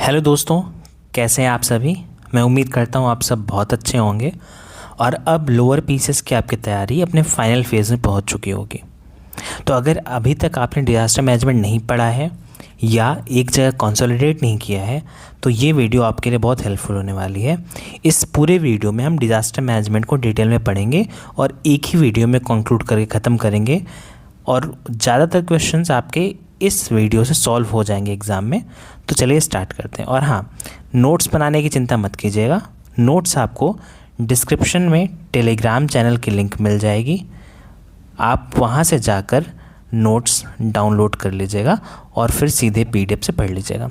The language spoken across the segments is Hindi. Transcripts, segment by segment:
हेलो दोस्तों, कैसे हैं आप सभी। मैं उम्मीद करता हूं आप सब बहुत अच्छे होंगे और अब लोअर पीसेस की आपकी तैयारी अपने फाइनल फेज़ में पहुंच चुकी होगी। तो अगर अभी तक आपने डिज़ास्टर मैनेजमेंट नहीं पढ़ा है या एक जगह कंसोलिडेट नहीं किया है तो ये वीडियो आपके लिए बहुत हेल्पफुल होने वाली है। इस पूरे वीडियो में हम डिज़ास्टर मैनेजमेंट को डिटेल में पढ़ेंगे और एक ही वीडियो में कंक्लूड करके ख़त्म करेंगे और ज़्यादातर क्वेश्चंस आपके इस वीडियो से सॉल्व हो जाएंगे एग्ज़ाम में। तो चलिए स्टार्ट करते हैं। और हाँ, नोट्स बनाने की चिंता मत कीजिएगा। नोट्स आपको डिस्क्रिप्शन में टेलीग्राम चैनल की लिंक मिल जाएगी, आप वहाँ से जाकर नोट्स डाउनलोड कर लीजिएगा और फिर सीधे पीडीएफ से पढ़ लीजिएगा।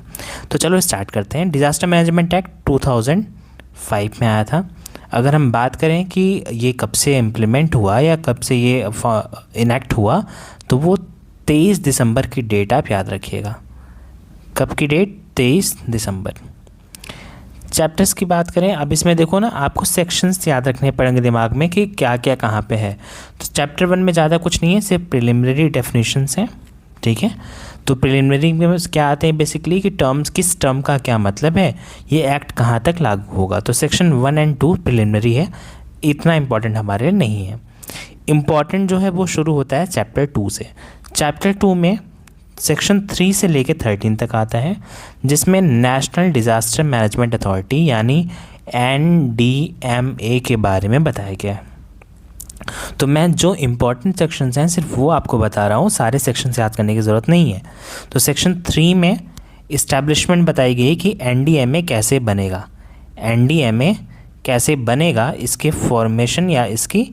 तो चलो स्टार्ट करते हैं। डिज़ास्टर मैनेजमेंट एक्ट 2005 में आया था। अगर हम बात करें कि ये कब से इम्प्लीमेंट हुआ या कब से ये इनेक्ट हुआ, तो वो 23 दिसंबर की डेट आप याद रखिएगा। कब की डेट? 23 दिसंबर। चैप्टर्स की बात करें, अब इसमें देखो ना, आपको सेक्शंस याद रखने पड़ेंगे दिमाग में कि क्या क्या कहाँ पे है। तो चैप्टर 1 में ज़्यादा कुछ नहीं है, सिर्फ प्रिलिमिनरी डेफिनेशंस हैं, ठीक है। तो प्रिलिमिनरी में क्या आते हैं बेसिकली कि टर्म्स, किस टर्म का क्या मतलब है, ये एक्ट कहाँ तक लागू होगा। तो सेक्शन 1 और 2 प्रिलिमिनरी है, इतना इम्पॉर्टेंट हमारे लिए नहीं है। इम्पॉर्टेंट जो है वो शुरू होता है चैप्टर 2 से। चैप्टर 2 में सेक्शन 3 से लेकर 13 तक आता है, जिसमें नेशनल डिज़ास्टर मैनेजमेंट अथॉरिटी यानी NDMA के बारे में बताया गया है। तो मैं जो इम्पॉर्टेंट सेक्शंस हैं सिर्फ वो आपको बता रहा हूँ, सारे सेक्शंस याद करने की ज़रूरत नहीं है। तो सेक्शन 3 में इस्टेब्लिशमेंट बताई गई कि NDMA कैसे बनेगा, NDMA कैसे बनेगा, इसके फॉर्मेशन या इसकी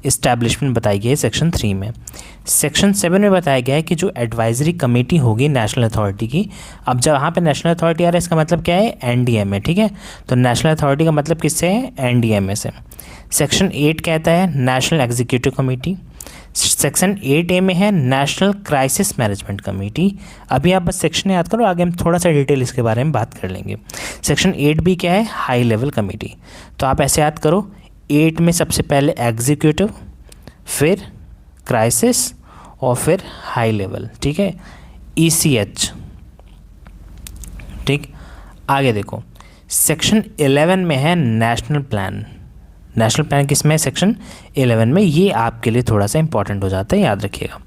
इस्टेब्लिशमेंट बताई गई है सेक्शन 3 में। सेक्शन 7 में बताया गया है कि जो एडवाइजरी कमेटी होगी नेशनल अथॉरिटी की, अब जब यहाँ पे नेशनल अथॉरिटी आ रहा है इसका मतलब क्या है? NDMA, ठीक है। तो नेशनल अथॉरिटी का मतलब किससे है? NDMA से। सेक्शन 8 कहता है national executive committee. Section 8A में है नेशनल क्राइसिस मैनेजमेंट कमेटी। अभी आप बस सेक्शन याद करो, आगे हम थोड़ा सा डिटेल इसके बारे में बात कर लेंगे। सेक्शन 8B क्या है? High level committee. तो आप ऐसे याद करो, 8 में सबसे पहले एग्जीक्यूटिव, फिर क्राइसिस और फिर हाई लेवल, ठीक है, ECH, ठीक। आगे देखो, सेक्शन 11 में है नेशनल प्लान। नेशनल प्लान किस में है? सेक्शन 11 में। ये आपके लिए थोड़ा सा इंपॉर्टेंट हो जाता है, याद रखिएगा।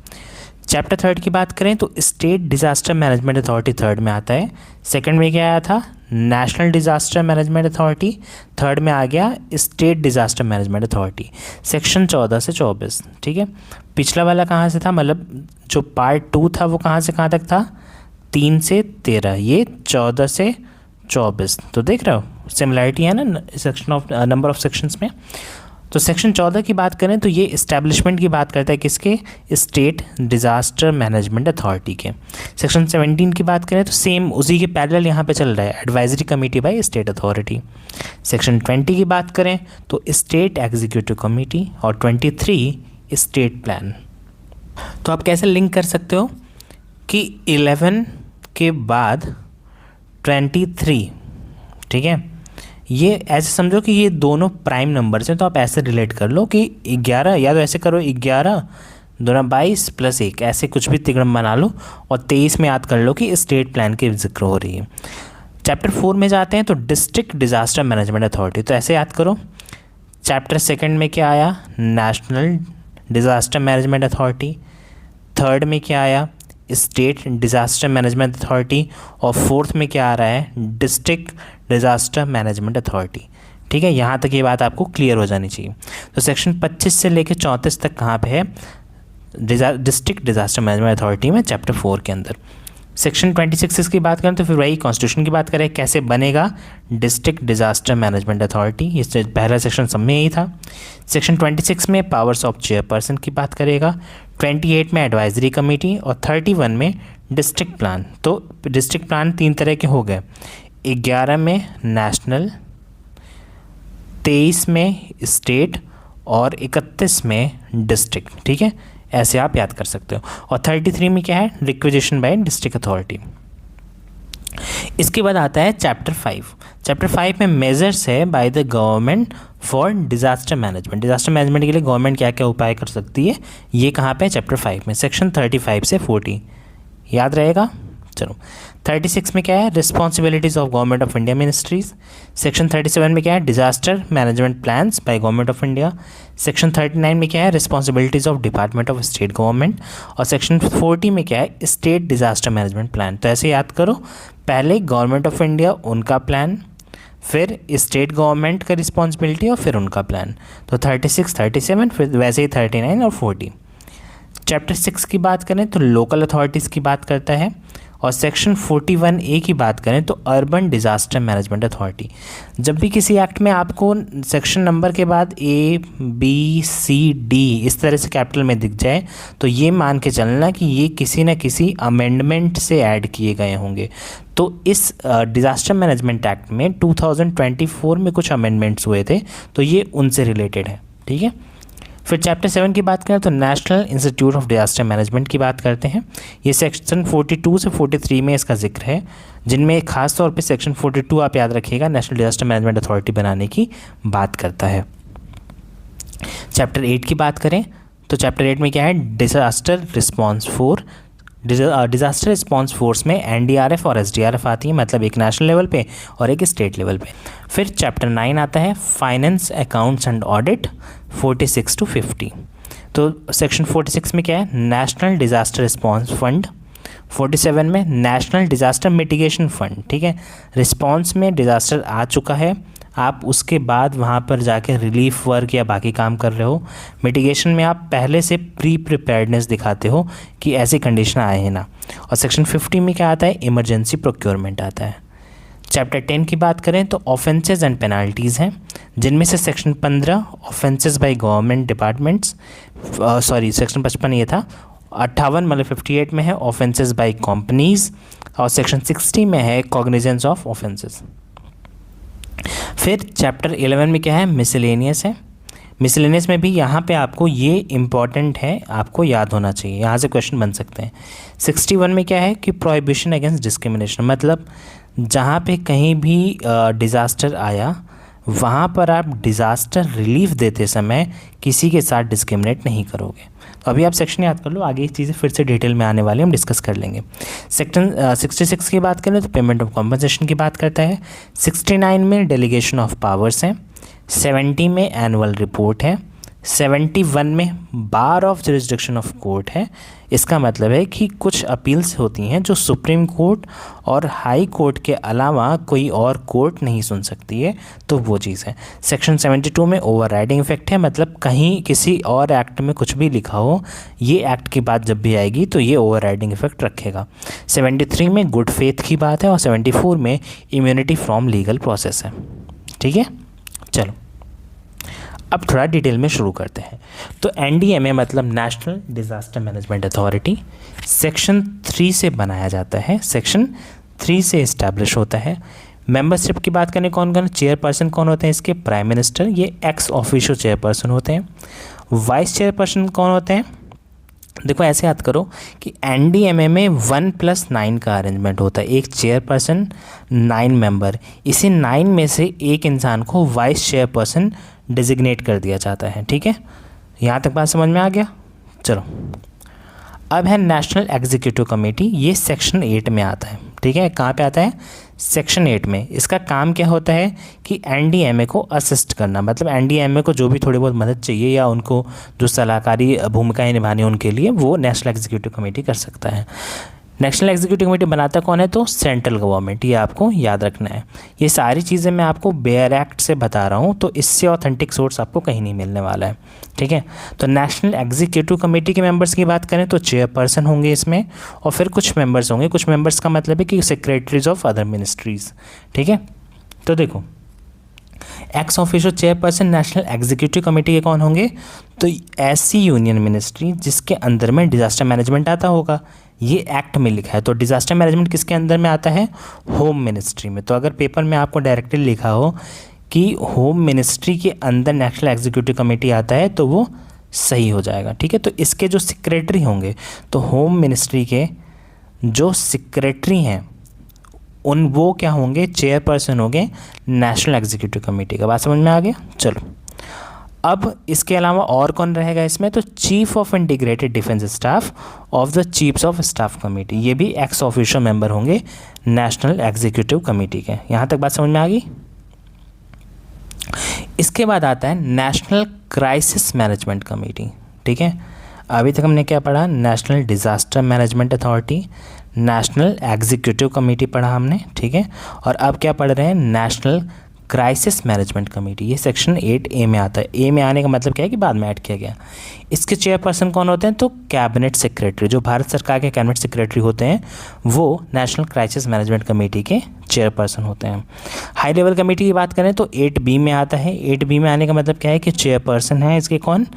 चैप्टर 3 की बात करें तो state disaster management authority 3rd में आता है। सेकंड में क्या आया था? National disaster management authority. 3rd में आ गया state disaster management authority. Section 14 से 24, ठीक है। पिछला वाला कहाँ से था, मतलब जो पार्ट 2 था वो कहाँ से कहाँ तक था? 3 से 13, ये 14 से 24। तो देख रहे हो सिमिलरिटी है ना section of number of sections में। तो सेक्शन 14 की बात करें तो ये इस्टेब्लिशमेंट की बात करता है, किसके? स्टेट डिज़ास्टर मैनेजमेंट अथॉरिटी के। सेक्शन 17 की बात करें तो सेम उसी के पैरेलल यहाँ पे चल रहा है, advisory committee by state authority. Section 20 की बात करें तो स्टेट एग्जीक्यूटिव कमेटी और 23 स्टेट प्लान। तो आप कैसे लिंक कर सकते हो कि 11 के बाद 23, ठीक है, ये ऐसे समझो कि ये दोनों प्राइम नंबर्स हैं। तो आप ऐसे रिलेट कर लो कि 11, या तो ऐसे करो 11 दूना 22 प्लस 1, ऐसे कुछ भी तिगड़म बना लो और 23 में याद कर लो कि स्टेट प्लान की जिक्र हो रही है। चैप्टर 4 में जाते हैं तो डिस्ट्रिक्ट डिज़ास्टर मैनेजमेंट अथॉरिटी। तो ऐसे याद करो, चैप्टर 2 में क्या आया? National disaster management authority. 3rd में क्या आया? State disaster management authority. और 4th में क्या आ रहा है? डिस्ट्रिक्ट डिज़ास्टर मैनेजमेंट अथॉरिटी, ठीक है। यहाँ तक ये बात आपको क्लियर हो जानी चाहिए। तो सेक्शन 25 से लेकर 34 तक कहाँ पे है? डिस्ट्रिक्ट डिज़ास्टर मैनेजमेंट अथॉरिटी में, चैप्टर 4 के अंदर। सेक्शन 26 की बात करें तो फिर वही कॉन्स्टिट्यूशन की बात करें, कैसे बनेगा डिस्ट्रिक्ट डिज़ास्टर मैनेजमेंट अथॉरिटी, ये पहला सेक्शन सब में यही था। सेक्शन 26 में पावर्स ऑफ चेयरपर्सन की बात करेगा, 28 में एडवाइजरी कमेटी और 31 में डिस्ट्रिक्ट प्लान। तो डिस्ट्रिक्ट प्लान 3 तरह के हो गए, 11 में नेशनल, 23 में स्टेट और 31 में डिस्ट्रिक्ट, ठीक है। ऐसे आप याद कर सकते हो। और 33 में क्या है? Requisition bye district authority. इसके बाद आता है चैप्टर 5। चैप्टर 5 में मेजर्स है by the government for disaster management. Disaster management के लिए गवर्नमेंट क्या क्या उपाय कर सकती है, ये कहाँ पे है? चैप्टर 5 में, सेक्शन 35 से 40, याद रहेगा। चलो 36 में क्या है, responsibilities of government of India ministries. Section 37 में क्या है, disaster management plans by government of India. Section 39 में क्या है, responsibilities of department of state government. और सेक्शन 40 में क्या है, स्टेट डिजास्टर मैनेजमेंट प्लान। तो ऐसे याद करो, पहले गवर्नमेंट ऑफ इंडिया उनका प्लान, फिर स्टेट गवर्नमेंट का रिस्पॉन्सिबिलिटी और फिर उनका प्लान। तो 36, 37, फिर वैसे ही 39 और 40। चैप्टर 6 की बात करें तो लोकल अथॉरिटीज़ की बात करता है। और सेक्शन 41A की बात करें तो अर्बन डिज़ास्टर मैनेजमेंट अथॉरिटी। जब भी किसी एक्ट में आपको सेक्शन नंबर के बाद A, B, C, D इस तरह से कैपिटल में दिख जाए तो ये मान के चलना कि ये किसी न किसी अमेंडमेंट से ऐड किए गए होंगे। तो इस डिज़ास्टर मैनेजमेंट एक्ट में 2024 में कुछ अमेंडमेंट्स हुए थे, तो ये उनसे रिलेटेड है। ठीक है, फिर चैप्टर 7 की बात करें तो national institute of disaster management की बात करते हैं। ये सेक्शन 42 से 43 में इसका जिक्र है, जिनमें खास तौर पे सेक्शन 42 आप याद रखिएगा, नेशनल डिजास्टर मैनेजमेंट अथॉरिटी बनाने की बात करता है। चैप्टर 8 की बात करें तो चैप्टर 8 में क्या है, डिजास्टर रिस्पॉन्स फोर्स में NDRF और SDRF आती है, मतलब एक नेशनल लेवल पे और एक स्टेट लेवल पे। फिर चैप्टर 9 आता है finance accounts and audit 46 to 50। तो सेक्शन 46 में क्या है, नेशनल डिज़ास्टर रिस्पॉन्स फंड। 47 में नेशनल डिज़ास्टर मिटिगेशन फंड। ठीक है, रिस्पॉन्स में डिज़ास्टर आ चुका है, आप उसके बाद वहाँ पर जाके रिलीफ वर्क या बाकी काम कर रहे हो। मिटिगेशन में आप पहले से प्रिपेयर्डनेस दिखाते हो कि ऐसी कंडीशन आए हैं ना। और सेक्शन 50 में क्या आता है, इमरजेंसी प्रोक्योरमेंट आता है। चैप्टर 10 की बात करें तो ऑफेंसेस एंड पेनाल्टीज़ हैं, जिनमें से section 15 offences by government departments, section 55 ये था। 58 मतलब 58 में है ऑफेंसेस बाय कंपनीज। और सेक्शन 60 में है कॉग्निजेंस ऑफ ऑफेंसेस। फिर चैप्टर 11 में क्या है, मिसलेनियस है। मिसलेनियस में भी यहाँ पे आपको ये इम्पॉर्टेंट है, आपको याद होना चाहिए, यहाँ से क्वेश्चन बन सकते हैं। 61 में क्या है कि प्रोहिबिशन अगेंस्ट डिस्क्रिमिनेशन, मतलब जहाँ पे कहीं भी डिज़ास्टर आया वहाँ पर आप डिज़ास्टर रिलीफ देते समय किसी के साथ डिस्क्रिमिनेट नहीं करोगे। तो अभी आप सेक्शन याद कर लो, आगे चीज़ें फिर से डिटेल में आने वाली हम डिस्कस कर लेंगे। सेक्शन 66 की बात करें तो पेमेंट ऑफ कॉम्पनसेशन की बात करता है। 69 में डेलीगेशन ऑफ पावर्स हैं। 70 में एनुअल रिपोर्ट है। 71 में बार ऑफ जुरिस्डिक्शन ऑफ कोर्ट है। इसका मतलब है कि कुछ अपील्स होती हैं जो सुप्रीम कोर्ट और हाई कोर्ट के अलावा कोई और कोर्ट नहीं सुन सकती है, तो वो चीज़ है। सेक्शन 72 में ओवर राइडिंग इफेक्ट है, मतलब कहीं किसी और एक्ट में कुछ भी लिखा हो, ये एक्ट की बात जब भी आएगी तो ये ओवर राइडिंग इफेक्ट रखेगा। 73 में गुड फेथ की बात है और 74 में इम्यूनिटी फ्रॉम लीगल प्रोसेस है। ठीक है, चलो अब थोड़ा डिटेल में शुरू करते हैं। तो NDMA मतलब national disaster management authority section 3 से बनाया जाता है, सेक्शन 3 से इस्टेब्लिश होता है। मेंबरशिप की बात करें कौन कौन, चेयरपर्सन कौन होते हैं इसके, प्राइम मिनिस्टर, ये एक्स ऑफिशियो चेयरपर्सन होते हैं। वाइस चेयरपर्सन कौन होते हैं, देखो ऐसे याद करो कि NDMA में 1+9 का अरेंजमेंट होता है, एक चेयरपर्सन 9 मेंबर। इसी 9 में से एक इंसान को वाइस चेयरपर्सन डिजिग्नेट कर दिया जाता है। ठीक है, यहाँ तक बात समझ में आ गया। चलो अब है नेशनल एग्जीक्यूटिव कमेटी, ये सेक्शन 8 में आता है। ठीक है, कहाँ पे आता है, सेक्शन 8 में। इसका काम क्या होता है कि NDMA को असिस्ट करना, मतलब NDMA को जो भी थोड़ी बहुत मदद चाहिए या उनको जो सलाहकारी भूमिकाएं निभानी है उनके लिए, वो नेशनल एग्जीक्यूटिव कमेटी कर सकता है। नेशनल एग्जीक्यूटिव कमेटी बनाता कौन है, तो सेंट्रल गवर्नमेंट, ये आपको याद रखना है। ये सारी चीज़ें मैं आपको बेयर एक्ट से बता रहा हूँ, तो इससे ऑथेंटिक सोर्स आपको कहीं नहीं मिलने वाला है। ठीक है, तो नेशनल एग्जीक्यूटिव कमेटी के मेंबर्स की बात करें तो चेयरपर्सन होंगे इसमें, और फिर कुछ मेंबर्स होंगे। कुछ मेंबर्स का मतलब है कि सेक्रेटरीज ऑफ अदर मिनिस्ट्रीज़। ठीक है, तो देखो x official chairperson national executive committee के कौन होंगे, तो ऐसी यूनियन मिनिस्ट्री जिसके अंदर में डिज़ास्टर मैनेजमेंट आता होगा, ये एक्ट में लिखा है। तो डिज़ास्टर मैनेजमेंट किसके अंदर में आता है, होम मिनिस्ट्री में। तो अगर पेपर में आपको डायरेक्टली लिखा हो कि होम मिनिस्ट्री के अंदर नेशनल एग्जीक्यूटिव कमेटी आता है तो वो सही हो जाएगा। ठीक है, तो इसके जो सेक्रेटरी होंगे, तो होम मिनिस्ट्री के जो सेक्रेटरी हैं वो क्या होंगे, चेयरपर्सन होंगे नेशनल एग्जीक्यूटिव कमेटी का। बात समझ में आ गया। चलो अब इसके अलावा और कौन रहेगा इसमें, तो chief of integrated defence staff of the chiefs of staff committee, ये भी एक्स ऑफिशियो मेंबर होंगे नेशनल एग्जीक्यूटिव कमेटी के। यहाँ तक बात समझ में आ गई। इसके बाद आता है नेशनल क्राइसिस मैनेजमेंट कमेटी। ठीक है, अभी तक हमने क्या पढ़ा, national disaster management authority, national executive committee पढ़ा हमने। ठीक है, और अब क्या पढ़ रहे हैं, नेशनल क्राइसिस मैनेजमेंट कमेटी। ये सेक्शन 8A में आता है। ए में आने का मतलब क्या है कि बाद में ऐड किया गया। इसके चेयरपर्सन कौन होते हैं, तो कैबिनेट सेक्रेटरी, जो भारत सरकार के कैबिनेट सेक्रेटरी होते हैं वो नेशनल क्राइसिस मैनेजमेंट कमेटी के चेयरपर्सन होते हैं। हाई लेवल कमेटी की बात करें तो 8B में आता है। 8B में आने का मतलब क्या है कि चेयरपर्सन है इसके कौन,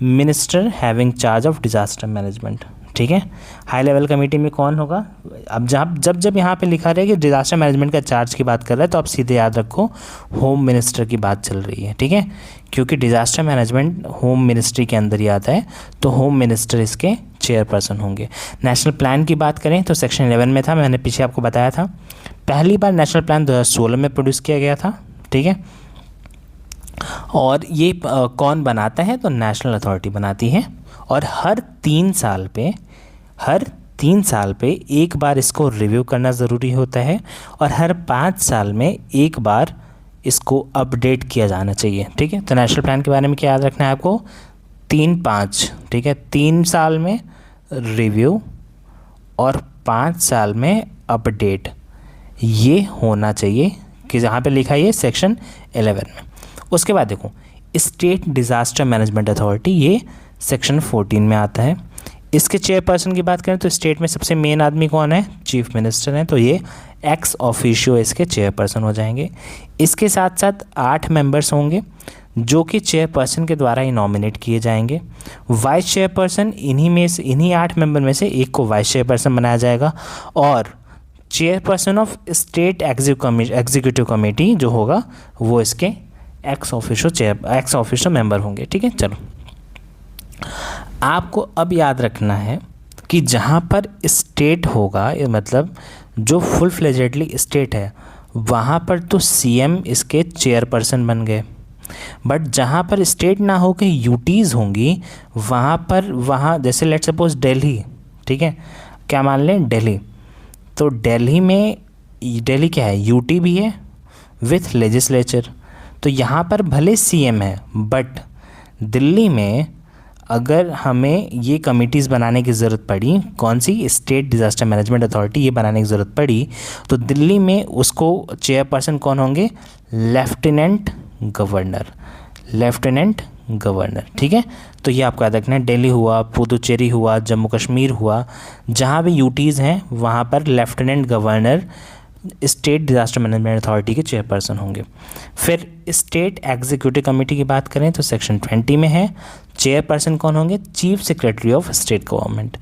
minister having charge of disaster management. ठीक है, हाई लेवल कमेटी में कौन होगा, अब जब यहाँ पे लिखा रहे कि डिजास्टर मैनेजमेंट का चार्ज की बात कर रहा है तो आप सीधे याद रखो होम मिनिस्टर की बात चल रही है। ठीक है, क्योंकि डिजास्टर मैनेजमेंट होम मिनिस्ट्री के अंदर ही आता है, तो होम मिनिस्टर इसके चेयरपर्सन होंगे। नेशनल प्लान की बात करें तो सेक्शन 11 में था, मैंने पीछे आपको बताया था। पहली बार नेशनल प्लान 2016 में प्रोड्यूस किया गया था। ठीक है, और ये कौन बनाता है, तो नेशनल अथॉरिटी बनाती है, और हर 3 साल पे एक बार इसको रिव्यू करना ज़रूरी होता है, और हर 5 साल में एक बार इसको अपडेट किया जाना चाहिए। ठीक है, तो नेशनल प्लान के बारे में क्या याद रखना है आपको, 3-5। ठीक है, 3 साल में रिव्यू और 5 साल में अपडेट, ये होना चाहिए कि जहाँ पे लिखा है ये सेक्शन 11 में। उसके बाद देखो स्टेट डिज़ास्टर मैनेजमेंट अथॉरिटी, ये सेक्शन 14 में आता है। इसके चेयरपर्सन की बात करें तो स्टेट में सबसे मेन आदमी कौन है, चीफ मिनिस्टर हैं, तो ये एक्स ऑफिशियो इसके चेयरपर्सन हो जाएंगे। इसके साथ साथ 8 मेंबर्स होंगे जो कि चेयरपर्सन के द्वारा ही नॉमिनेट किए जाएंगे। वाइस चेयरपर्सन इन्हीं 8 मेंबर में से एक को वाइस चेयरपर्सन बनाया जाएगा, और chairperson of state executive committee जो होगा वो इसके एक्स ऑफिशियो मेंबर होंगे। ठीक है, चलो आपको अब याद रखना है कि जहाँ पर स्टेट होगा, मतलब जो फुल फ्लेजेडली स्टेट है, वहाँ पर तो सीएम इसके चेयरपर्सन बन गए, बट जहाँ पर स्टेट ना हो के यूटीज़ होंगी वहाँ जैसे लेट्स सपोज दिल्ली। ठीक है, क्या मान लें दिल्ली, तो दिल्ली क्या है, यूटी भी है विथ लेजिस्लेचर, तो यहाँ पर भले सीएम है, बट दिल्ली में अगर हमें ये कमिटीज़ बनाने की ज़रूरत पड़ी, कौन सी, स्टेट डिज़ास्टर मैनेजमेंट अथॉरिटी, ये बनाने की ज़रूरत पड़ी, तो दिल्ली में उसको चेयरपर्सन कौन होंगे, लेफ्टिनेंट गवर्नर। ठीक है, तो ये आपको याद रखना है। दिल्ली हुआ, पुदुचेरी हुआ, जम्मू कश्मीर हुआ, जहाँ भी यूटीज़ हैं वहाँ पर lieutenant governor state disaster management authority के चेयरपर्सन होंगे। फिर स्टेट एग्जीक्यूटिव कमेटी की बात करें तो सेक्शन 20 में है, चेयरपर्सन कौन होंगे, chief secretary of state government,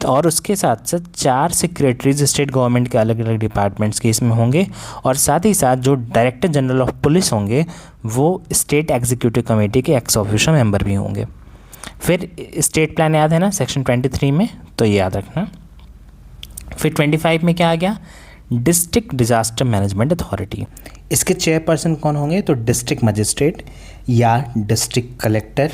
और उसके साथ साथ 4 सेक्रेटरीज स्टेट गवर्नमेंट के अलग अलग डिपार्टमेंट्स के इसमें होंगे, और साथ ही साथ जो डायरेक्टर जनरल ऑफ पुलिस होंगे वो स्टेट एग्जीक्यूटिव कमेटी के एक्स ऑफिशियो मेंबर भी होंगे। फिर स्टेट प्लान याद है ना सेक्शन 23 में, तो ये याद रखना। फिर 25 में क्या आ गया, डिस्ट्रिक्ट डिज़ास्टर मैनेजमेंट अथॉरिटी। इसके चेयरपर्सन कौन होंगे, तो डिस्ट्रिक्ट मजिस्ट्रेट या डिस्ट्रिक्ट कलेक्टर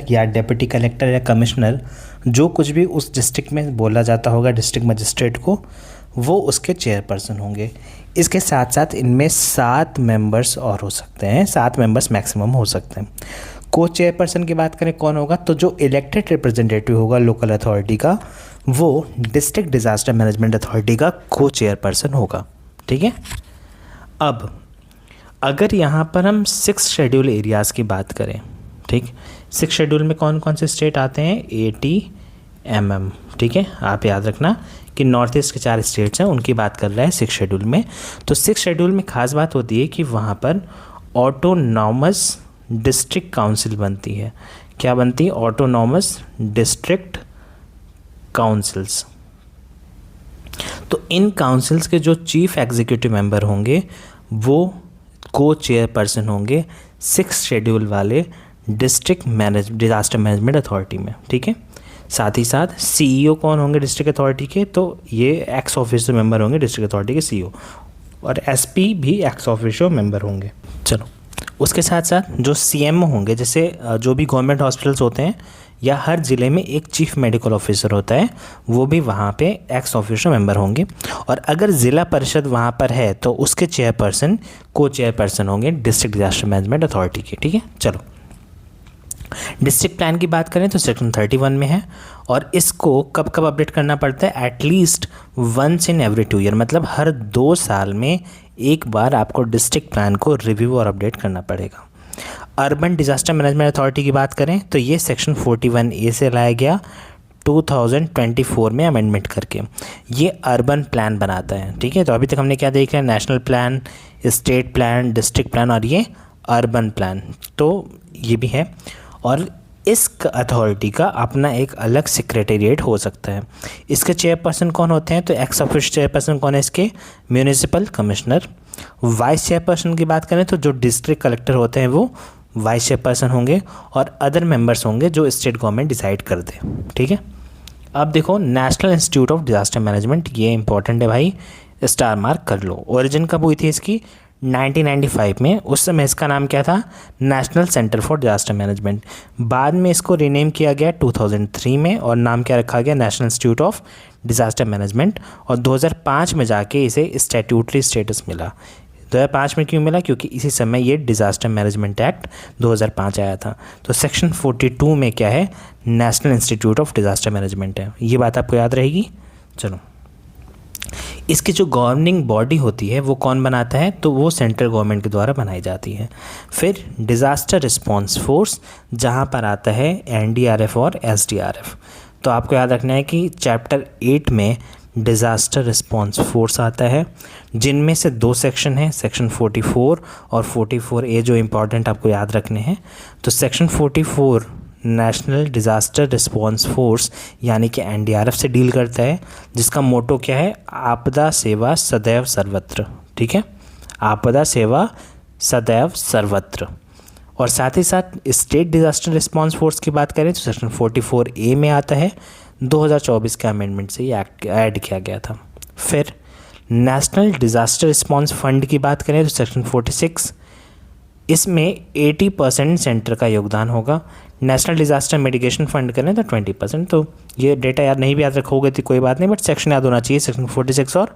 या डिप्टी कलेक्टर या कमिश्नर, जो कुछ भी उस डिस्ट्रिक्ट में बोला जाता होगा डिस्ट्रिक्ट मजिस्ट्रेट को, वो उसके चेयरपर्सन होंगे। इसके साथ साथ इनमें 7 मेंबर्स और हो सकते हैं, 7 मेंबर्स मैक्सिमम हो सकते हैं। को चेयरपर्सन की बात करें कौन होगा, तो जो इलेक्टेड रिप्रेजेंटेटिव होगा लोकल अथॉरिटी का, वो डिस्ट्रिक्ट डिज़ास्टर मैनेजमेंट अथॉरिटी का को चेयरपर्सन होगा। ठीक है, अब अगर यहाँ पर हम 6 शेड्यूल एरियाज़ की बात करें, ठीक, 6 शेड्यूल में कौन कौन से स्टेट आते हैं, ATMM। ठीक है, आप याद रखना कि नॉर्थ ईस्ट के 4 स्टेट्स हैं, उनकी बात कर रहा है 6 शेड्यूल में। तो 6 शेड्यूल में खास बात होती है कि वहाँ पर ऑटोनॉमस डिस्ट्रिक्ट काउंसिल बनती है। क्या बनती है, ऑटोनॉमस डिस्ट्रिक्ट काउंसिल्स। तो इन काउंसिल्स के जो चीफ एग्जीक्यूटिव मेंबर होंगे वो को चेयरपर्सन होंगे 6 शेड्यूल वाले डिस्ट्रिक्ट डिज़ास्टर मैनेजमेंट अथॉरिटी में। ठीक है, साथ ही साथ CEO कौन होंगे डिस्ट्रिक्ट अथॉरिटी के, तो ये एक्स ऑफिशियो मेंबर होंगे डिस्ट्रिक्ट अथॉरिटी के CEO, और SP भी एक्स ऑफिशियो मेंबर होंगे। चलो उसके साथ साथ जो सीएमओ होंगे, जैसे जो भी गवर्नमेंट हॉस्पिटल्स होते हैं या हर ज़िले में एक चीफ मेडिकल ऑफिसर होता है, वो भी वहाँ पे एक्स ऑफिशियो मेंबर होंगे। और अगर ज़िला परिषद वहाँ पर है तो उसके चेयरपर्सन को चेयरपर्सन होंगे डिस्ट्रिक्ट डिजास्टर मैनेजमेंट अथॉरिटी के। ठीक है, चलो डिस्ट्रिक्ट प्लान की बात करें तो सेक्शन 31 में है, और इसको कब कब अपडेट करना पड़ता है, at least once in every 2 year, मतलब हर 2 साल में एक बार आपको डिस्ट्रिक्ट प्लान को रिव्यू और अपडेट करना पड़ेगा। अर्बन डिजास्टर मैनेजमेंट अथॉरिटी की बात करें तो ये सेक्शन 41A से लाया गया 2024 में अमेंडमेंट करके। ये अर्बन प्लान बनाता है। ठीक है, तो अभी तक हमने क्या देखा है, national plan, state plan, district plan और ये अर्बन प्लान, तो ये भी है। और इस अथॉरिटी का अपना एक अलग सेक्रेटेरिएट हो सकता है। इसके चेयरपर्सन कौन होते हैं, तो एक्स ऑफिस चेयरपर्सन कौन है इसके, म्यूनिसिपल कमिश्नर। वाइस चेयरपर्सन की बात करें तो जो डिस्ट्रिक्ट कलेक्टर होते हैं वो वाइस चेयरपर्सन होंगे, और अदर मेंबर्स होंगे जो स्टेट गवर्नमेंट डिसाइड कर दे। ठीक है, अब देखो national institute of disaster management, ये इंपॉर्टेंट है भाई, स्टार मार्क कर लो। ओरिजिन कब हुई थी इसकी, 1995 में। उस समय इसका नाम क्या था, national centre for disaster management. बाद में इसको रीनेम किया गया 2003 में, और नाम क्या रखा गया, national institute of disaster management. और 2005 में जाके इसे स्टैट्यूटरी स्टेटस मिला। 2005 में क्यों मिला, क्योंकि इसी समय ये डिजास्टर मैनेजमेंट एक्ट 2005 आया था। तो सेक्शन 42 में क्या है, national institute of disaster management है। ये बात आपको याद रहेगी। चलो, इसकी जो गवर्निंग बॉडी होती है वो कौन बनाता है, तो वो सेंट्रल गवर्नमेंट के द्वारा बनाई जाती है। फिर डिज़ास्टर रिस्पॉन्स फोर्स, जहाँ पर आता है एनडीआरएफ और एसडीआरएफ। तो आपको याद रखना है कि चैप्टर 8 में डिज़ास्टर रिस्पॉन्स फोर्स आता है, जिनमें से 2 सेक्शन हैं, सेक्शन 44 और 44A, जो इम्पॉर्टेंट आपको याद रखने हैं। तो section 44 national disaster response force यानी कि एनडीआरएफ से डील करता है, जिसका मोटो क्या है, आपदा सेवा सदैव सर्वत्र। ठीक है, आपदा सेवा सदैव सर्वत्र। और साथ ही साथ स्टेट डिज़ास्टर रिस्पॉन्स फोर्स की बात करें तो सेक्शन 44A में आता है, 2024 के अमेंडमेंट से ये ऐड किया गया था। फिर नेशनल डिज़ास्टर रिस्पॉन्स फंड की बात करें तो सेक्शन 46, इसमें 80% सेंटर का योगदान होगा। नेशनल डिज़ास्टर मिटिगेशन फंड करें तो 20%। तो ये डेटा याद नहीं भी याद रखोगे तो कोई बात नहीं, बट सेक्शन याद होना चाहिए, सेक्शन 46 और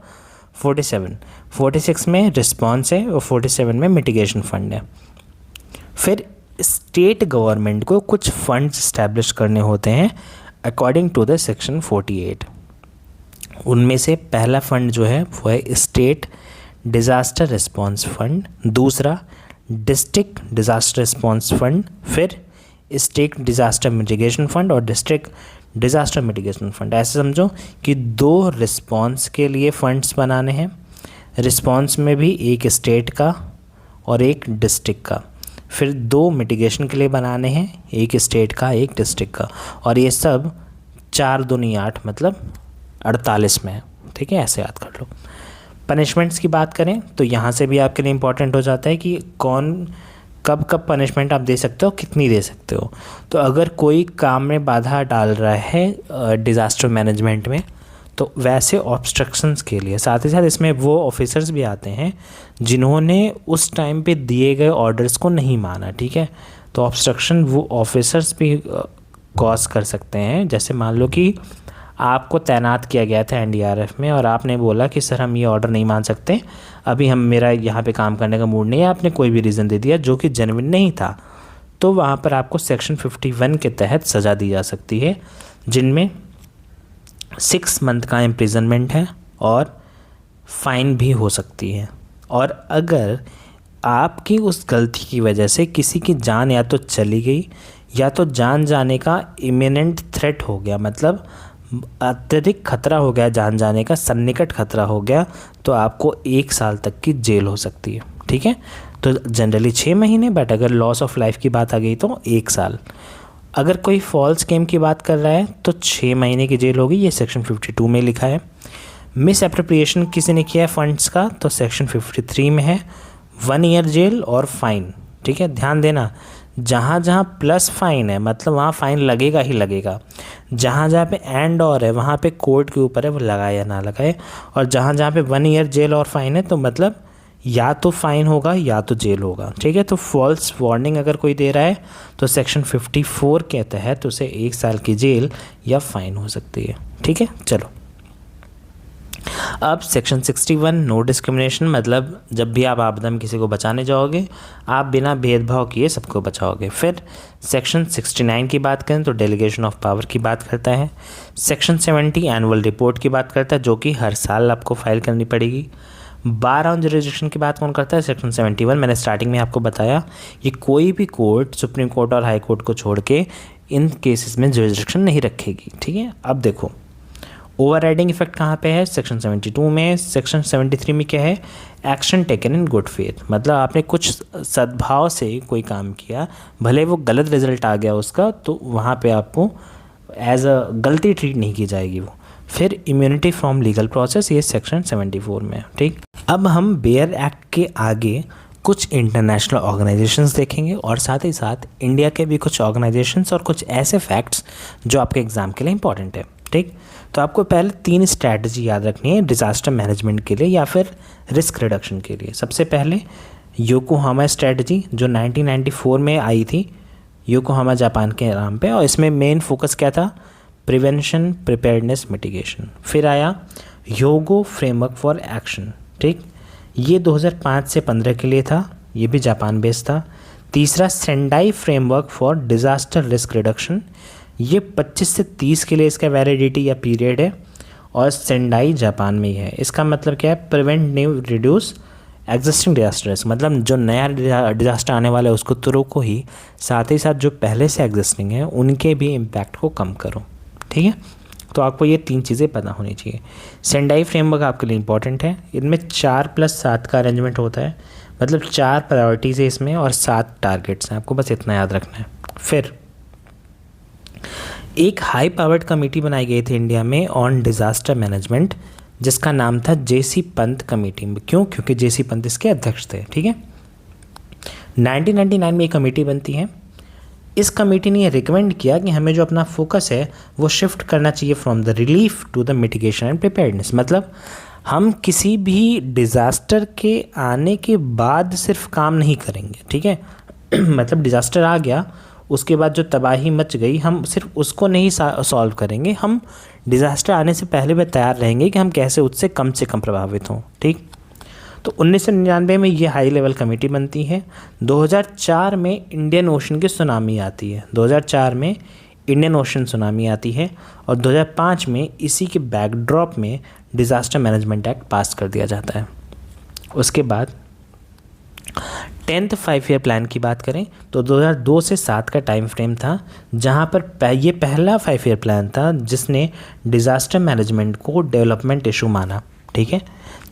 47। 46 में रिस्पॉन्स है और 47 में मिटिगेशन फंड है। फिर स्टेट गवर्नमेंट को कुछ फंड्स इस्टेब्लिश करने होते हैं अकॉर्डिंग टू द सेक्शन 48। उनमें से पहला फंड जो है वो है स्टेट डिज़ास्टर रिस्पॉन्स फंड, दूसरा डिस्ट्रिक्ट डिज़ास्टर रिस्पॉन्स फंड, फिर स्टेट डिज़ास्टर मिटिगेशन फंड और डिस्ट्रिक्ट डिज़ास्टर मिटिगेशन फंड। ऐसे समझो कि 2 रिस्पॉन्स के लिए फंड्स बनाने हैं, रिस्पॉन्स में भी एक स्टेट का और एक डिस्ट्रिक्ट का, फिर 2 मिटिगेशन के लिए बनाने हैं, एक स्टेट का एक डिस्ट्रिक्ट का, और ये सब 4 दूनी 8 मतलब 48 में है। ठीक है, ऐसे याद कर लो। पनिशमेंट्स की बात करें तो यहाँ से भी आपके लिए इम्पॉर्टेंट हो जाता है कि कौन कब कब पनिशमेंट आप दे सकते हो, कितनी दे सकते हो। तो अगर कोई काम में बाधा डाल रहा है डिज़ास्टर मैनेजमेंट में, तो वैसे ऑब्स्ट्रक्शंस के लिए साथ ही साथ इसमें वो ऑफिसर्स भी आते हैं जिन्होंने उस टाइम पे दिए गए ऑर्डर्स को नहीं माना। ठीक है, तो ऑब्स्ट्रक्शन वो ऑफिसर्स भी कॉज कर सकते हैं। जैसे मान लो कि आपको तैनात किया गया था एनडीआरएफ में और आपने बोला कि सर हम ये ऑर्डर नहीं मान सकते, अभी हम मेरा यहाँ पे काम करने का मूड नहीं है, आपने कोई भी रीज़न दे दिया जो कि जेन्युइन नहीं था, तो वहाँ पर आपको सेक्शन 51 के तहत सज़ा दी जा सकती है, जिनमें 6 मंथ का इम्प्रिजनमेंट है और फाइन भी हो सकती है। और अगर आपकी उस गलती की वजह से किसी की जान या तो चली गई या तो जान जाने का इमिनेंट थ्रेट हो गया, मतलब अत्यधिक खतरा हो गया, जान जाने का सन्निकट खतरा हो गया, तो आपको 1 साल तक की जेल हो सकती है। ठीक है, तो जनरली 6 महीने, बट अगर लॉस ऑफ लाइफ की बात आ गई तो 1 साल। अगर कोई फॉल्स क्लेम की बात कर रहा है तो 6 महीने की जेल होगी, ये सेक्शन 52 में लिखा है। मिस एप्रोप्रिएशन किसी ने किया है फंड्स का तो सेक्शन 53 में है, 1 ईयर जेल और फाइन। ठीक है, ध्यान देना, जहाँ जहाँ प्लस फाइन है मतलब वहाँ फाइन लगेगा ही लगेगा, जहाँ जहाँ पे एंड और है वहाँ पे कोर्ट के ऊपर है वो लगाए या ना लगाए, और जहाँ जहाँ पे 1 ईयर जेल और फाइन है तो मतलब या तो फाइन होगा या तो जेल होगा, ठीक है। तो फॉल्स वार्निंग अगर कोई दे रहा है तो सेक्शन 54 के तहत उसे 1 साल की जेल या फाइन हो सकती है, ठीक है। चलो अब सेक्शन 61 नो डिस्क्रिमिनेशन, मतलब जब भी आप आपदा में किसी को बचाने जाओगे आप बिना भेदभाव किए सबको बचाओगे। फिर सेक्शन 69 की बात करें तो डेलीगेशन ऑफ पावर की बात करता है। सेक्शन 70 एनुअल रिपोर्ट की बात करता है जो कि हर साल आपको फाइल करनी पड़ेगी। बार ऑन जुरिडिक्शन की बात कौन करता है? सेक्शन 71, मैंने स्टार्टिंग में आपको बताया ये कोई भी कोर्ट सुप्रीम कोर्ट और हाई कोर्ट को छोड़ के इन केसेस में जुरिडिक्शन नहीं रखेगी, ठीक है। अब देखो ओवर राइडिंग इफेक्ट कहाँ पे है? सेक्शन 72 में। सेक्शन 73 में क्या है? Action taken in good faith, मतलब आपने कुछ सद्भाव से कोई काम किया, भले वो गलत रिजल्ट आ गया उसका, तो वहाँ पे आपको एज अ गलती ट्रीट नहीं की जाएगी वो। फिर इम्यूनिटी फ्रॉम लीगल प्रोसेस, ये सेक्शन 74 में, ठीक। अब हम बेयर एक्ट के आगे कुछ इंटरनेशनल ऑर्गेनाइजेशंस देखेंगे और साथ ही साथ इंडिया के भी कुछ ऑर्गेनाइजेशंस और कुछ ऐसे फैक्ट्स जो आपके एग्जाम के लिए इंपॉर्टेंट है, ठीक। तो आपको पहले 3 स्ट्रैटेजी याद रखनी है डिज़ास्टर मैनेजमेंट के लिए या फिर रिस्क रिडक्शन के लिए। सबसे पहले योकोहामा स्ट्रैटेजी जो 1994 में आई थी, योकोहामा जापान के नाम पे, और इसमें मेन फोकस क्या था? Prevention, preparedness, mitigation. फिर आया योगो फ्रेमवर्क फॉर एक्शन, ठीक, ये 2005 से 15 के लिए था, ये भी जापान बेस्ड था। तीसरा Sendai framework for disaster risk reduction, ये 25 से 30 के लिए इसका वैलिडिटी या पीरियड है, और सेंडाई जापान में ही है। इसका मतलब क्या है? Prevent new reduce existing disasters, मतलब जो नया डिजास्टर आने वाला है उसको तो रोको ही, साथ ही साथ जो पहले से एग्जिस्टिंग है उनके भी इम्पैक्ट को कम करो, ठीक है। तो आपको ये 3 चीज़ें पता होनी चाहिए। सेंडाई फ्रेमवर्क आपके लिए इंपॉर्टेंट है, इनमें 4+7 का अरेंजमेंट होता है, मतलब 4 प्रायोरिटीज़ है इसमें और 7 टारगेट्स हैं, आपको बस इतना याद रखना है। फिर एक हाई पावर्ड कमेटी बनाई गई थी इंडिया में ऑन डिज़ास्टर मैनेजमेंट, जिसका नाम था जेसी पंत कमेटी। क्यों? क्योंकि जेसी पंत इसके अध्यक्ष थे, ठीक है। 1999 में एक कमेटी बनती है। इस कमेटी ने यह रिकमेंड किया कि हमें जो अपना फोकस है वो शिफ्ट करना चाहिए from the relief to the mitigation and preparedness, मतलब हम किसी भी डिज़ास्टर के आने के बाद सिर्फ काम नहीं करेंगे, ठीक है। मतलब डिज़ास्टर आ गया, उसके बाद जो तबाही मच गई हम सिर्फ उसको नहीं सॉल्व करेंगे, हम डिज़ास्टर आने से पहले भी तैयार रहेंगे कि हम कैसे उससे कम प्रभावित हों, ठीक। तो 1999 में ये हाई लेवल कमेटी बनती है। 2004 में इंडियन ओशन की सुनामी आती है, 2004 में इंडियन ओशन सुनामी आती है, और 2005 में इसी के बैकड्रॉप में डिज़ास्टर मैनेजमेंट एक्ट पास कर दिया जाता है। उसके बाद 10th 5 ईयर प्लान की बात करें तो 2002 से 7 का टाइम फ्रेम था, जहां पर ये पहला 5 ईयर प्लान था जिसने डिज़ास्टर मैनेजमेंट को डेवलपमेंट इशू माना, ठीक है,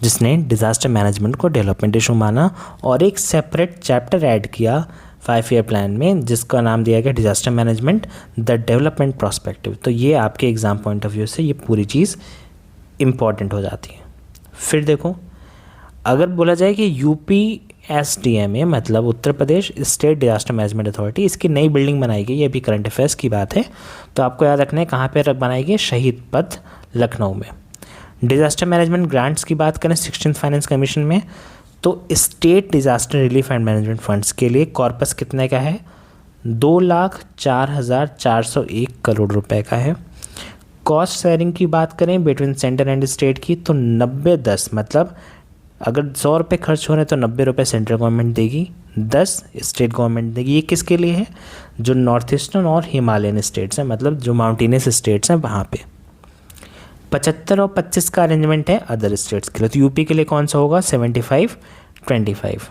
जिसने डिज़ास्टर मैनेजमेंट को डेवलपमेंट इशू माना और एक सेपरेट चैप्टर ऐड किया 5 ईयर प्लान में, जिसका नाम दिया गया disaster management the development prospective. तो ये आपके एग्ज़ाम पॉइंट ऑफ व्यू से ये पूरी चीज़ इम्पॉर्टेंट हो जाती है। फिर देखो, अगर बोला जाए कि UPSDMA मतलब Uttar Pradesh state disaster management authority, इसकी नई बिल्डिंग बनाई गई, ये भी करंट अफेयर्स की बात है, तो आपको याद रखना है कहाँ पे बनाई गई? शहीद पथ, लखनऊ में। डिज़ास्टर मैनेजमेंट ग्रांट्स की बात करें 16th फाइनेंस कमीशन में, तो state disaster relief and management funds के लिए कॉर्पस कितने का है? 2,04,401 करोड़ रुपए का है। कॉस्ट शेयरिंग की बात करें बिटवीन सेंटर एंड स्टेट की तो 90-10, मतलब अगर 100 रुपये खर्च हो रहे हैं तो 90 रुपये सेंट्रल गवर्नमेंट देगी, 10 स्टेट गवर्नमेंट देगी। ये किसके लिए है? जो नॉर्थ ईस्टर्न और हिमालयन स्टेट्स हैं, मतलब जो माउंटेनियस स्टेट्स हैं वहाँ पे। 75 और 25 का अरेंजमेंट है अदर स्टेट्स के लिए। तो यूपी के लिए कौन सा होगा? 75-25।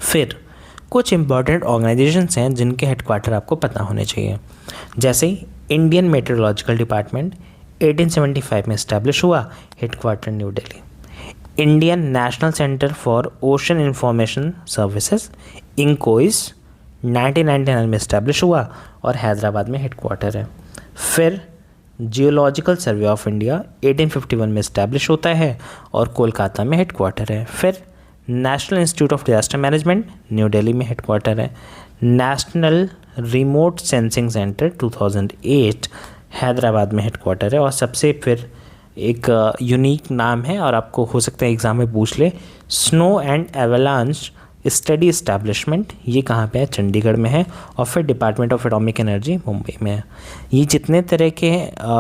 फिर कुछ इंपॉर्टेंट ऑर्गेनाइजेशंस हैं जिनके हेडक्वार्टर आपको पता होने चाहिए, जैसे इंडियन मेट्रोलॉजिकल डिपार्टमेंट 1875 में इस्टेब्लिश हुआ, headquarter new Delhi. Indian national centre for ocean information services INCOIS 1999 में इस्टेब्लिश हुआ और हैदराबाद में हेडक्वार्टर है। फिर जियोलॉजिकल सर्वे ऑफ इंडिया 1851 में इस्टेब्लिश होता है और कोलकाता में हेडक्वार्टर है। फिर national institute of disaster management new Delhi में हेडक्वार्टर है। National remote sensing centre 2008 Hyderabad में हेडक्वार्टर है। और सबसे फिर एक यूनिक नाम है और आपको हो सकता है एग्ज़ाम में पूछ ले। Snow and avalanche study establishment, ये कहाँ पे है? चंडीगढ़ में है। और फिर department of atomic energy Mumbai में है। ये जितने तरह के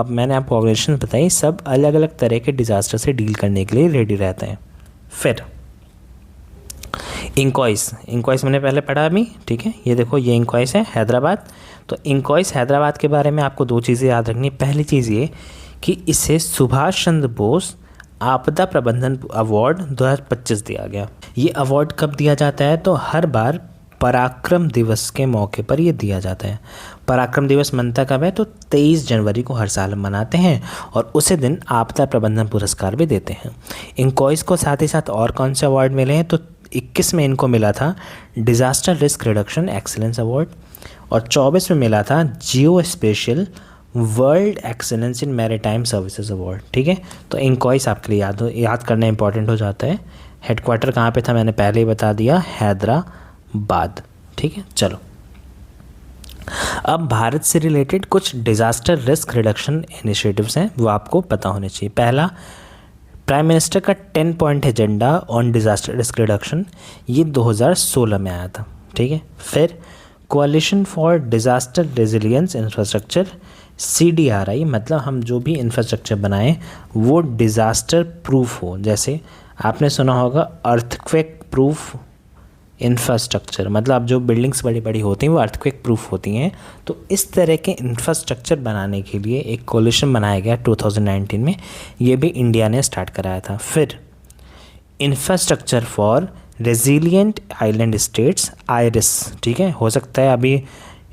मैंने आपको ऑर्गेनाइजेशन बताई, सब अलग अलग तरह के डिज़ास्टर से डील करने के लिए रेडी रहते हैं। फिर इंकॉइस मैंने पहले पढ़ा अभी, ठीक है। ये देखो, ये इंकॉइस है हैदराबाद। तो इंकॉइस हैदराबाद के बारे में आपको 2 चीज़ें याद रखनी। पहली चीज़ ये कि इसे सुभाष चंद्र बोस आपदा प्रबंधन अवार्ड 2025 दिया गया। ये अवार्ड कब दिया जाता है? तो हर बार पराक्रम दिवस के मौके पर ये दिया जाता है। पराक्रम दिवस मनता कब है? तो 23 जनवरी को हर साल मनाते हैं और उसी दिन आपदा प्रबंधन पुरस्कार भी देते हैं। इंकॉइस को साथ ही साथ और कौन से अवार्ड मिले हैं? तो 21 में इनको मिला था disaster risk reduction excellence award और 24 में मिला था geospatial world excellence in maritime services award, ठीक है। तो इंकॉइस आपके लिए याद करना इंपॉर्टेंट हो जाता है। हेडक्वार्टर कहाँ पे था मैंने पहले ही बता दिया, हैदराबाद, ठीक है। चलो, अब भारत से रिलेटेड कुछ डिज़ास्टर रिस्क रिडक्शन इनिशिएटिव्स हैं, वो आपको पता होने चाहिए। पहला, प्राइम मिनिस्टर का 10 point agenda on disaster risk reduction, ये 2016 में आया था, ठीक है। फिर coalition for disaster resilience infrastructure, CDRI, मतलब हम जो भी इंफ्रास्ट्रक्चर बनाएं वो डिज़ास्टर प्रूफ हो। जैसे आपने सुना होगा अर्थक्वेक प्रूफ इंफ्रास्ट्रक्चर, मतलब जो बिल्डिंग्स बड़ी बड़ी होती हैं वो अर्थक्वेक प्रूफ होती हैं। तो इस तरह के इंफ्रास्ट्रक्चर बनाने के लिए एक कोलिशन बनाया गया 2019 में, ये भी इंडिया ने स्टार्ट कराया था। फिर infrastructure for resilient island states, iris, ठीक है। हो सकता है अभी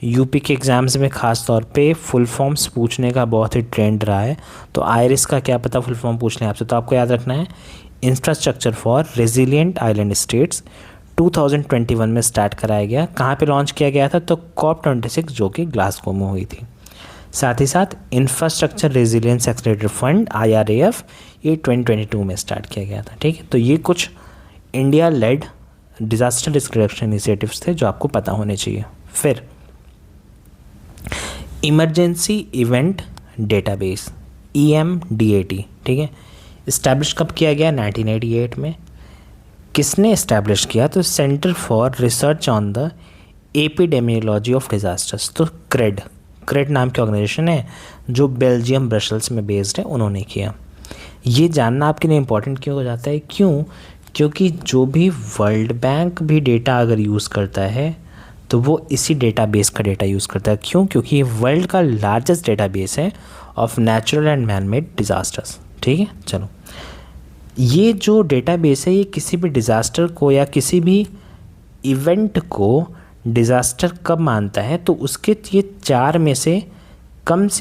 यूपी के एग्ज़ाम्स में ख़ास तौर पे फुल फॉर्म्स पूछने का बहुत ही ट्रेंड रहा है, तो आइरिस का क्या पता फुल फॉर्म पूछ लें आपसे, तो आपको याद रखना है infrastructure for resilient island states 2021 में स्टार्ट कराया गया। कहाँ पे लॉन्च किया गया था? तो COP26 जो कि ग्लासगो में हुई थी। साथ ही साथ infrastructure resilience accelerator fund IRAF, ये 2022 में स्टार्ट किया गया था, ठीक है। तो ये कुछ India lead disaster risk reduction initiatives थे जो आपको पता होने चाहिए। फिर इमरजेंसी इवेंट डेटाबेस, EMDAT, ठीक है। इस्टेब्लिश कब किया गया? 1988 में। किसने इस्टेब्लिश किया? तो centre for research on the epidemiology of disasters, तो क्रेड नाम की ऑर्गेनाइजेशन है जो बेल्जियम ब्रसल्स में बेस्ड है, उन्होंने किया। ये जानना आपके लिए इम्पॉर्टेंट क्यों हो जाता है? क्योंकि जो भी वर्ल्ड बैंक भी डेटा अगर यूज़ करता है तो वो इसी डेटाबेस का डेटा यूज़ करता है। क्योंकि ये वर्ल्ड का लार्जेस्ट डेटाबेस है of natural and manmade disasters, ठीक है। चलो, ये जो डेटाबेस है ये किसी भी डिज़ास्टर को या किसी भी इवेंट को डिज़ास्टर कब मानता है, तो उसके ये 4 में से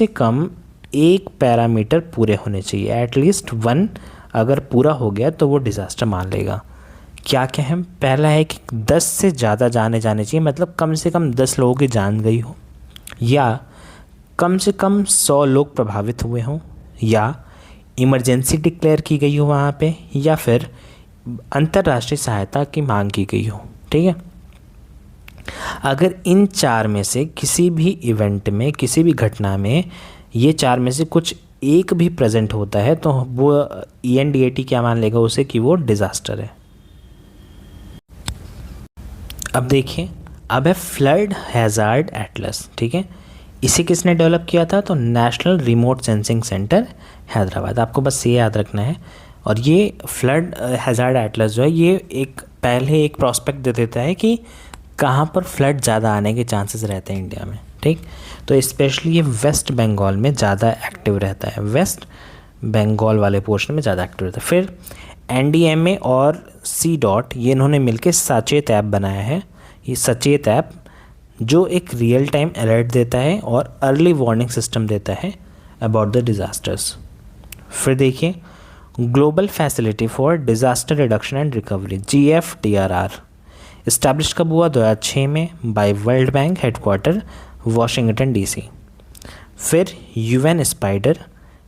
कम एक पैरामीटर पूरे होने चाहिए। एटलीस्ट 1 अगर पूरा हो गया तो वो डिज़ास्टर मान लेगा। क्या है? पहला है कि 10 से ज़्यादा जाने चाहिए, मतलब कम से कम 10 लोगों की जान गई हो, या कम से कम 100 लोग प्रभावित हुए हों, या इमरजेंसी डिक्लेयर की गई हो वहाँ पे, या फिर अंतर्राष्ट्रीय सहायता की मांग की गई हो, ठीक है। अगर इन 4 में से किसी भी इवेंट में, किसी भी घटना में ये 4 में से कुछ एक भी प्रेजेंट होता है तो वो ENDAT क्या मान लेगा उसे कि वो डिज़ास्टर है। अब देखिए, अब है फ्लड हैज़ार्ड एटलस, ठीक है। इसे किसने डेवलप किया था? तो national remote sensing centre Hyderabad, आपको बस ये याद रखना है। और ये फ्लड हैज़ार्ड एटलस जो है ये पहले एक प्रॉस्पेक्ट दे देता है कि कहाँ पर फ्लड ज़्यादा आने के चांसेस रहते हैं इंडिया में, ठीक। तो स्पेशली ये वेस्ट बंगाल में ज़्यादा एक्टिव रहता है, वेस्ट बंगाल वाले पोर्शन में ज़्यादा एक्टिव रहता है। फिर NDMA और CDOT ये इन्होंने मिलकर सचेत ऐप बनाया है। ये सचेत ऐप जो एक रियल टाइम अलर्ट देता है और अर्ली वार्निंग सिस्टम देता है अबाउट द डिज़ास्टर्स। फिर देखिए, global facility for disaster reduction and recovery, GFDRR, establish कब हुआ? 2006 में by world bank, headquarter Washington DC। फिर UN स्पाइडर,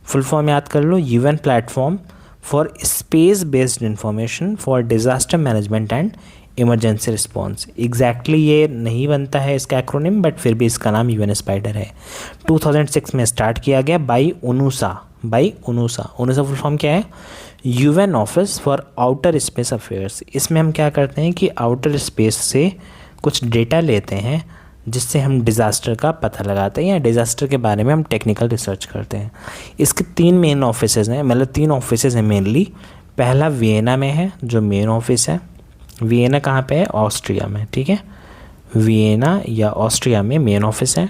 फुल फॉर्म याद कर लो, UN platform for space based information for disaster management and emergency response. Exactly ये नहीं बनता है इसका एक्रोनिम, बट फिर भी इसका नाम UN स्पाइडर है। 2006 में स्टार्ट किया गया by UNOOSA, by UNOSA। UNOSA full form क्या है? UN office for outer space affairs. इसमें हम क्या करते हैं कि आउटर स्पेस से कुछ डेटा लेते हैं जिससे हम डिज़ास्टर का पता लगाते हैं या डिज़ास्टर के बारे में हम टेक्निकल रिसर्च करते हैं। इसके 3 मेन ऑफिसेज हैं, मतलब 3 ऑफिसेज हैं मेनली। पहला वियना में है जो मेन ऑफिस है। वियना कहाँ पे है? ऑस्ट्रिया में, ठीक है। वियना या ऑस्ट्रिया में मेन ऑफिस है।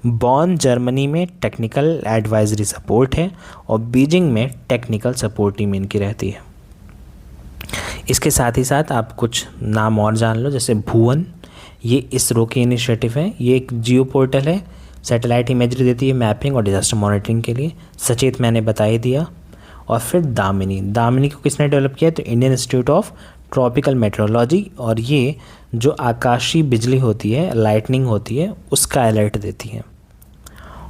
बॉन जर्मनी में टेक्निकल एडवाइजरी सपोर्ट है और बीजिंग में टेक्निकल सपोर्ट टीम इनकी रहती है। इसके साथ ही साथ आप कुछ नाम और जान लो, जैसे भुवन, ये इसरो की इनिशिएटिव है। ये एक जियो पोर्टल है, सैटेलाइट इमेजरी देती है मैपिंग और डिजास्टर मॉनिटरिंग के लिए। सचेत मैंने बता ही दिया। और फिर दामिनी, दामिनी को किसने डेवलप किया? तो Indian institute of tropical metrology. और ये जो आकाशीय बिजली होती है, लाइटनिंग होती है, उसका अलर्ट देती है।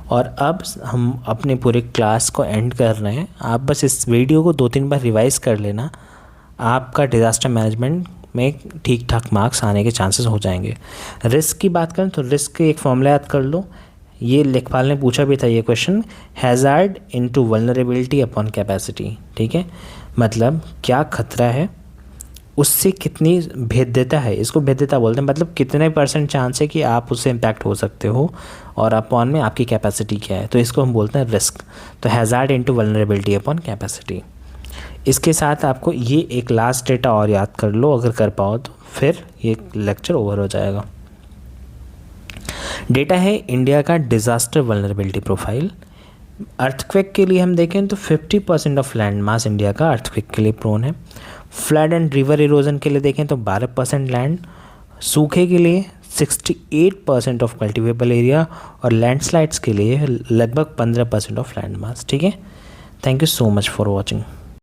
और अब हम अपने पूरे क्लास को एंड कर रहे हैं। आप बस इस वीडियो को 2-3 बार रिवाइज़ कर लेना, आपका डिज़ास्टर मैनेजमेंट में ठीक ठाक मार्क्स आने के चांसेस हो जाएंगे। रिस्क की बात करें तो रिस्क के एक फॉर्मूला याद कर लो। ये लेखपाल ने पूछा भी था ये question, hazard into vulnerability upon capacity, ठीक है। मतलब क्या खतरा है उससे कितनी भेद्यता है, इसको भेद्यता बोलते हैं। मतलब कितने % चांस है कि आप उससे इम्पैक्ट हो सकते हो और अपॉन में आपकी कैपेसिटी क्या है, तो इसको हम बोलते हैं रिस्क। तो hazard into vulnerability upon capacity. इसके साथ आपको ये एक लास्ट डेटा और याद कर लो, अगर कर पाओ तो फिर ये लेक्चर ओवर हो जाएगा। डेटा है इंडिया का डिज़ास्टर वल्नरेबिलिटी प्रोफाइल। अर्थक्वेक के लिए हम देखें तो 50% ऑफ लैंड मास इंडिया का अर्थक्वेक के लिए प्रोन है। फ्लड एंड रिवर इरोजन के लिए देखें तो 12% लैंड, सूखे के लिए 68% ऑफ कल्टिवेबल एरिया और लैंडस्लाइड्स के लिए लगभग 15% ऑफ लैंड मास, ठीक है। Thank you so much for watching.